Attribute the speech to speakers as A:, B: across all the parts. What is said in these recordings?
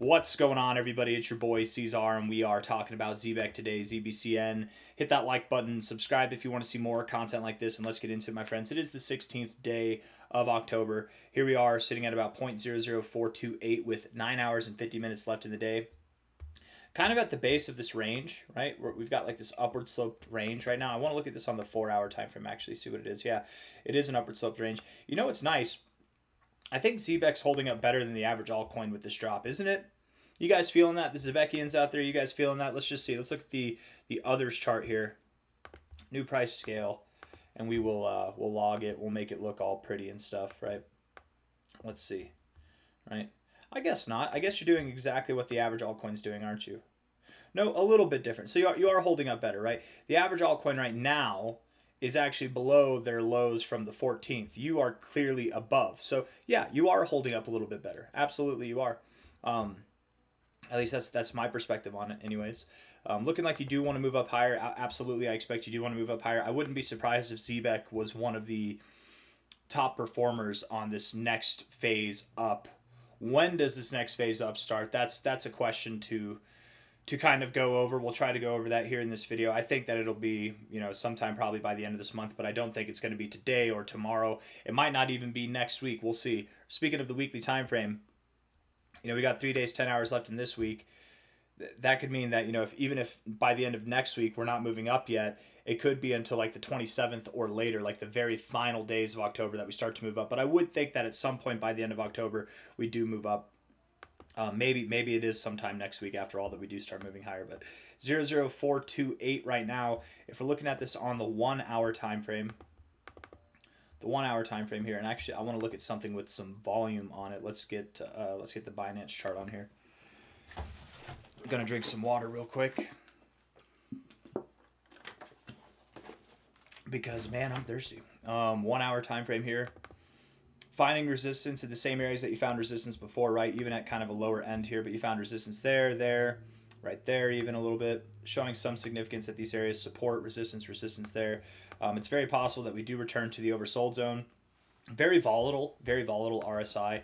A: What's going on, everybody? It's your boy C-Zar, and we are talking about Zebec today, ZBCN. Hit that like button, subscribe if you want to see more content like this, and let's get into it, my friends. It is the 16th day of October. Here we are sitting at about 0.00428 with 9 hours and 50 minutes left in the day. Kind of at the base of this range, right? We've got like this upward sloped range right now. I want to look at this on the 4-hour time frame, actually, see what it is. Yeah, it is an upward sloped range. You know what's nice? I think Zebec's holding up better than the average altcoin with this drop, isn't it? You guys feeling that? The Zebecians out there, you guys feeling that? Let's just see. Let's look at the others chart here. New price scale, and we'll log it. We'll make it look all pretty and stuff, right? Let's see, right? I guess not. I guess you're doing exactly what the average altcoin's doing, aren't you? No, a little bit different. So you are holding up better, right? The average altcoin right now is actually below their lows from the 14th. You are clearly above. So yeah, you are holding up a little bit better. Absolutely, you are. Um, at least that's my perspective on it, anyways. Looking like you do want to move up higher. Absolutely, I expect you do want to move up higher. I wouldn't be surprised if Zebec was one of the top performers on this next phase up. When does this next phase up start? That's a question to kind of go over. We'll try to go over that here in this video. I think that it'll be, sometime probably by the end of this month, but I don't think it's going to be today or tomorrow. It might not even be next week. We'll see. Speaking of the weekly time frame, we got 3 days, 10 hours left in this week. That could mean that, even if by the end of next week we're not moving up yet, it could be until like the 27th or later, like the very final days of October, that we start to move up. But I would think that at some point by the end of October, we do move up. Maybe it is sometime next week after all that we do start moving higher. But 00428 right now, if we're looking at this on the 1-hour time frame, here, and actually I want to look at something with some volume on it. Let's get the Binance chart on here. I'm gonna drink some water real quick because, man, I'm thirsty. 1-hour time frame here. Finding resistance in the same areas that you found resistance before, right? Even at kind of a lower end here, but you found resistance there, right there, even a little bit. Showing some significance at these areas. Support, resistance there. It's very possible that we do return to the oversold zone. Very volatile RSI.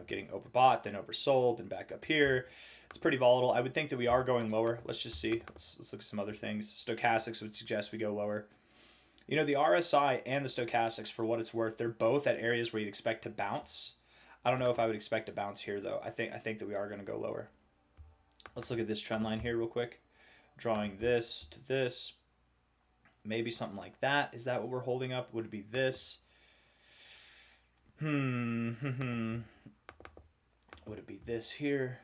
A: Getting overbought, then oversold, then back up here. It's pretty volatile. I would think that we are going lower. Let's just see. Let's look at some other things. Stochastics would suggest we go lower. The RSI and the stochastics, for what it's worth, they're both at areas where you'd expect to bounce. I don't know if I would expect to bounce here, though. I think that we are going to go lower. Let's look at this trend line here real quick. Drawing this to this. Maybe something like that. Is that what we're holding up? Would it be this? Would it be this here?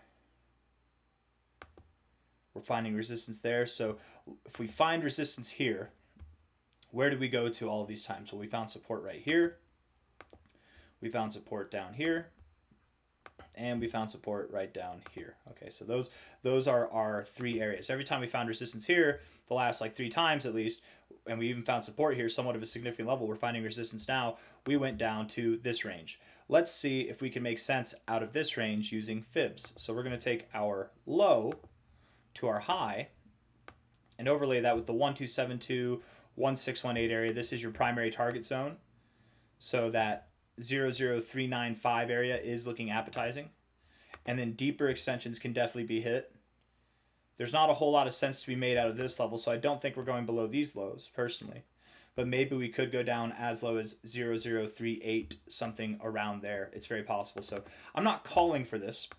A: We're finding resistance there. So if we find resistance here, where did we go to all of these times? Well, we found support right here. We found support down here. And we found support right down here. Okay, so those are our 3 areas. Every time we found resistance here, the last like 3 times at least, and we even found support here, somewhat of a significant level, we're finding resistance now, we went down to this range. Let's see if we can make sense out of this range using fibs. So we're going to take our low to our high and overlay that with the 1272, 1618 area. This is your primary target zone. So that 00395 area is looking appetizing. And then deeper extensions can definitely be hit. There's not a whole lot of sense to be made out of this level, so I don't think we're going below these lows, personally. But maybe we could go down as low as 0038, something around there. It's very possible. So I'm not calling for this.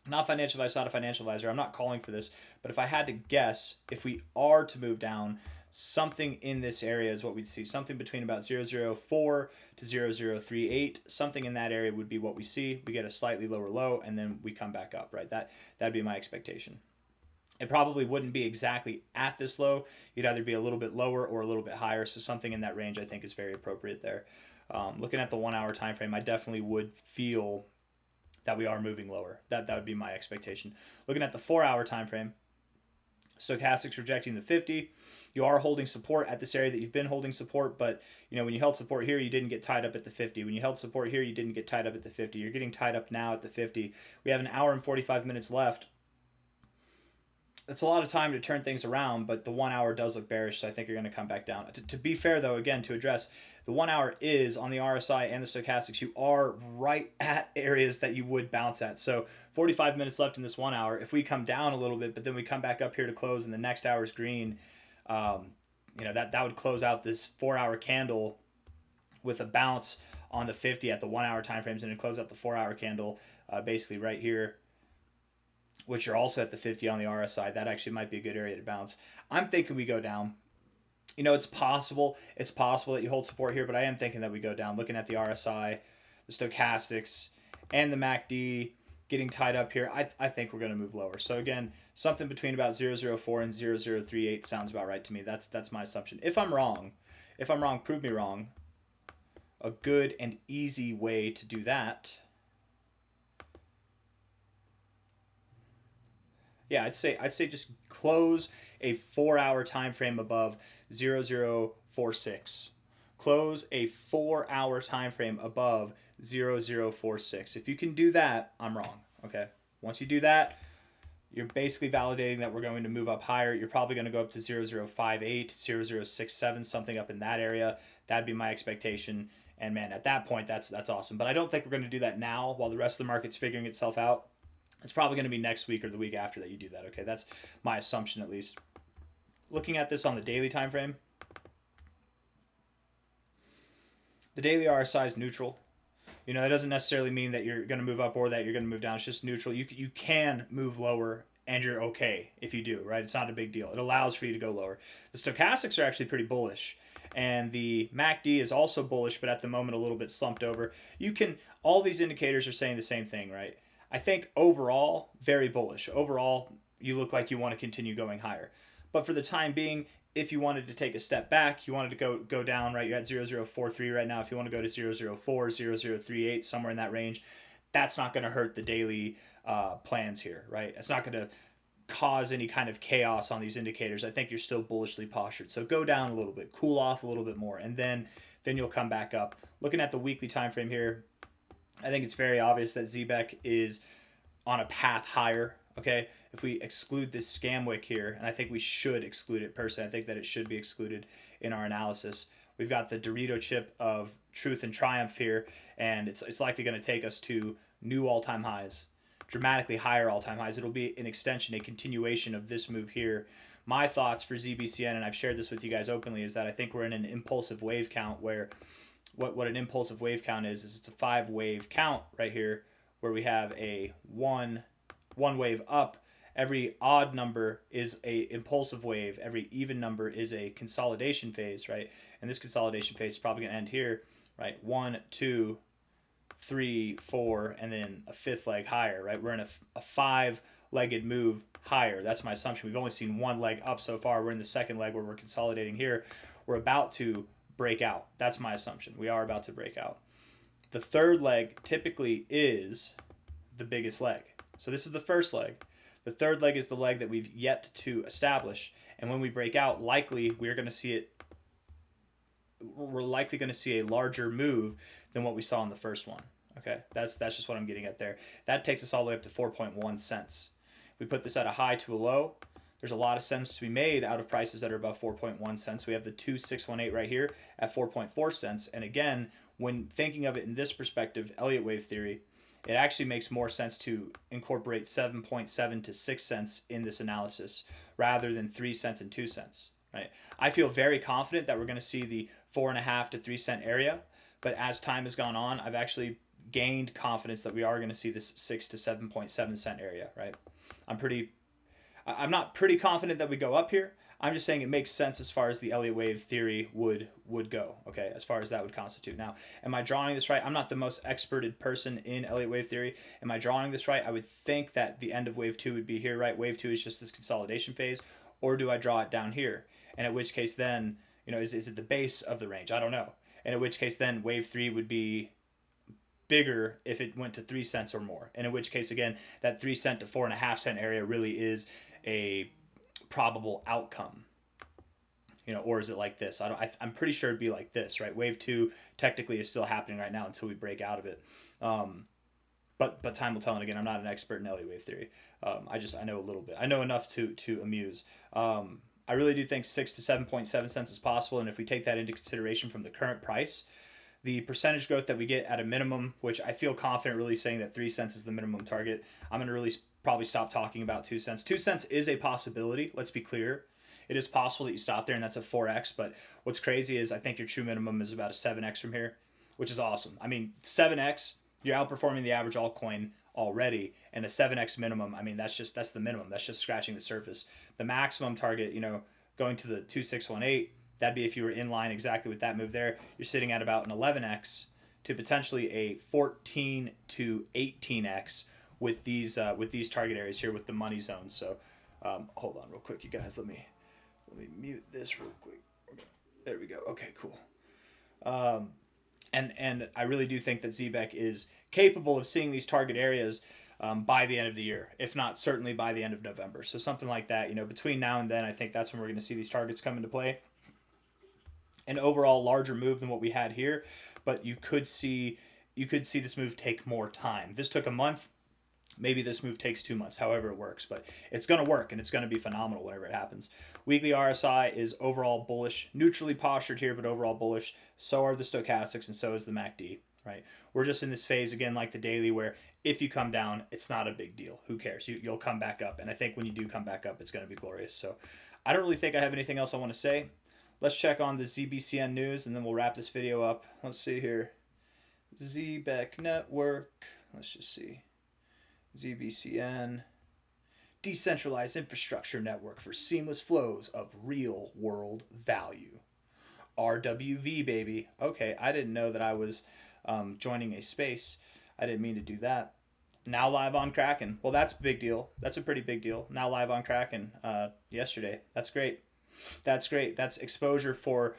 A: Not financial advice, not a financial advisor. I'm not calling for this. But if I had to guess, if we are to move down, something in this area is what we'd see. Something between about 004 to 0038. Something in that area would be what we see. We get a slightly lower low, and then we come back up, right? That'd be my expectation. It probably wouldn't be exactly at this low. You'd either be a little bit lower or a little bit higher. So something in that range I think is very appropriate there. Looking at the 1-hour time frame, I definitely would feel that we are moving lower. That would be my expectation. Looking at the 4-hour time frame, stochastics rejecting the 50. You are holding support at this area that you've been holding support, but when you held support here, you didn't get tied up at the 50. When you held support here, you didn't get tied up at the 50. You're getting tied up now at the 50. We have 1 hour and 45 minutes left. it's a lot of time to turn things around, but the 1 hour does look bearish, so I think you're going to come back down. To be fair, though, again, to address, the 1 hour is on the RSI and the stochastics. You are right at areas that you would bounce at. So 45 minutes left in this 1 hour. If we come down a little bit, but then we come back up here to close and the next hour's green, that would close out this 4 hour candle with a bounce on the 50 at the 1 hour time frames, and it close out the 4 hour candle basically right here, which are also at the 50 on the RSI. That actually might be a good area to bounce. I'm thinking we go down. It's possible. It's possible that you hold support here, but I am thinking that we go down. Looking at the RSI, the stochastics, and the MACD getting tied up here, I think we're going to move lower. So again, something between about 0.004 and 0.038 sounds about right to me. That's my assumption. If I'm wrong, prove me wrong. A good and easy way to do that, yeah, I'd say just close a 4 hour time frame above 0.046. Close a 4 hour time frame above 0.046. If you can do that, I'm wrong. Okay. Once you do that, you're basically validating that we're going to move up higher. You're probably going to go up to 0.058, 0.067, something up in that area. That'd be my expectation. And man, at that point, that's awesome. But I don't think we're going to do that now while the rest of the market's figuring itself out. It's probably going to be next week or the week after that you do that. Okay, that's my assumption at least. Looking at this on the daily time frame, the daily RSI is neutral. That doesn't necessarily mean that you're going to move up or that you're going to move down. It's just neutral. You can move lower and you're okay if you do, right? It's not a big deal. It allows for you to go lower. The stochastics are actually pretty bullish, and the MACD is also bullish, but at the moment a little bit slumped over. All these indicators are saying the same thing, right? I think overall, very bullish. Overall, you look like you want to continue going higher. But for the time being, if you wanted to take a step back, you wanted to go down, right? You're at 0.043 right now. If you want to go to 0.004, 0.038, somewhere in that range, that's not going to hurt the daily plans here, right? It's not going to cause any kind of chaos on these indicators. I think you're still bullishly postured. So go down a little bit, cool off a little bit more, and then you'll come back up. Looking at the weekly time frame here, I think it's very obvious that Zebec is on a path higher. Okay, if we exclude this scam wick here, and I think we should exclude it personally, I think that it should be excluded in our analysis. We've got the Dorito chip of truth and triumph here, and it's likely going to take us to new all-time highs, dramatically higher all-time highs. It'll be an extension, a continuation of this move here. My thoughts for ZBCN, and I've shared this with you guys openly, is that I think we're in an impulsive wave count where what an impulsive wave count is it's a 5-wave count right here where we have a one wave up. Every odd number is a impulsive wave. Every even number is a consolidation phase, right? And this consolidation phase is probably going to end here, right? 1, 2, 3, 4, and then a 5th leg higher, right? We're in a 5-legged move higher. That's my assumption. We've only seen one leg up so far. We're in the second leg where we're consolidating here. We're about to break out. That's my assumption. We are about to break out. The third leg typically is the biggest leg. So this is the first leg. The third leg is the leg that we've yet to establish. And when we break out, likely we're likely going to see a larger move than what we saw in the first one. Okay, that's just what I'm getting at there. That takes us all the way up to 4.1 cents. If we put this at a high to a low, there's a lot of sense to be made out of prices that are above 4.1 cents. We have the 2618 right here at 4.4 cents. And again, when thinking of it in this perspective, Elliott wave theory, it actually makes more sense to incorporate 7.7 to 6 cents in this analysis rather than 3 cents and 2 cents. Right? I feel very confident that we're going to see the 4.5 to 3 cent area, but as time has gone on, I've actually gained confidence that we are going to see this 6 to 7.7 cent area. Right? I'm not pretty confident that we go up here. I'm just saying it makes sense as far as the Elliott wave theory would go, okay, as far as that would constitute. Now, am I drawing this right? I'm not the most experted person in Elliott wave theory. Am I drawing this right? I would think that the end of wave 2 would be here, right? Wave 2 is just this consolidation phase, or do I draw it down here? And in which case then, is it the base of the range? I don't know. And in which case then wave 3 would be bigger if it went to 3 cents or more. And in which case, again, that 3 cent to 4.5 cent area really is a probable outcome, or is it like this? I'm pretty sure it'd be like this, right? Wave 2 technically is still happening right now until we break out of it. but time will tell. And again, I'm not an expert in Elliott wave theory. I know a little bit. I know enough to amuse. I really do think 6 to 7.7 cents is possible, and if we take that into consideration from the current price, the percentage growth that we get at a minimum, which I feel confident really saying that 3 cents is the minimum target. I'm going to really probably stop talking about 2 cents. 2 cents is a possibility. Let's be clear. It is possible that you stop there and that's a 4x, but what's crazy is I think your true minimum is about a 7x from here, which is awesome. I mean, 7x, you're outperforming the average altcoin already, and a 7x minimum, I mean, that's the minimum. That's just scratching the surface. The maximum target, going to the 2618, that'd be if you were in line exactly with that move there. You're sitting at about an 11x to potentially a 14 to 18x with these target areas here with the money zones. So hold on real quick, you guys. Let me mute this real quick. There we go. Okay, cool. And I really do think that Zebec is capable of seeing these target areas by the end of the year, if not certainly by the end of November. So something like that, between now and then, I think that's when we're going to see these targets come into play. An overall larger move than what we had here, but you could see this move take more time. This took a month. Maybe this move takes 2 months, however it works, but it's going to work and it's going to be phenomenal whenever it happens. Weekly RSI is overall bullish, neutrally postured here, but overall bullish. So are the stochastics and so is the MACD, right? We're just in this phase again, like the daily, where if you come down, it's not a big deal. Who cares? You'll come back up. And I think when you do come back up, it's going to be glorious. So I don't really think I have anything else I want to say. Let's check on the ZBCN news and then we'll wrap this video up. Let's see here. Zebec network. Let's just see. ZBCN, decentralized infrastructure network for seamless flows of real world value. RWV, baby. Okay, I didn't know that I was joining a space. I didn't mean to do that. Now live on Kraken. Well, that's a big deal. That's a pretty big deal. Now live on Kraken yesterday. That's great. That's great. That's exposure for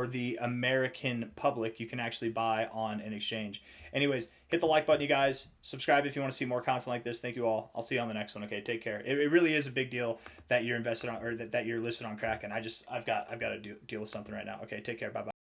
A: the American public. You can actually buy on an exchange. Anyways, hit the like button, you guys. Subscribe if you want to see more content like this. Thank you all. I'll see you on the next one. Okay, take care. It really is a big deal that you're invested on, or that you're listed on Kraken. I've got to deal with something right now. Okay, take care. Bye bye.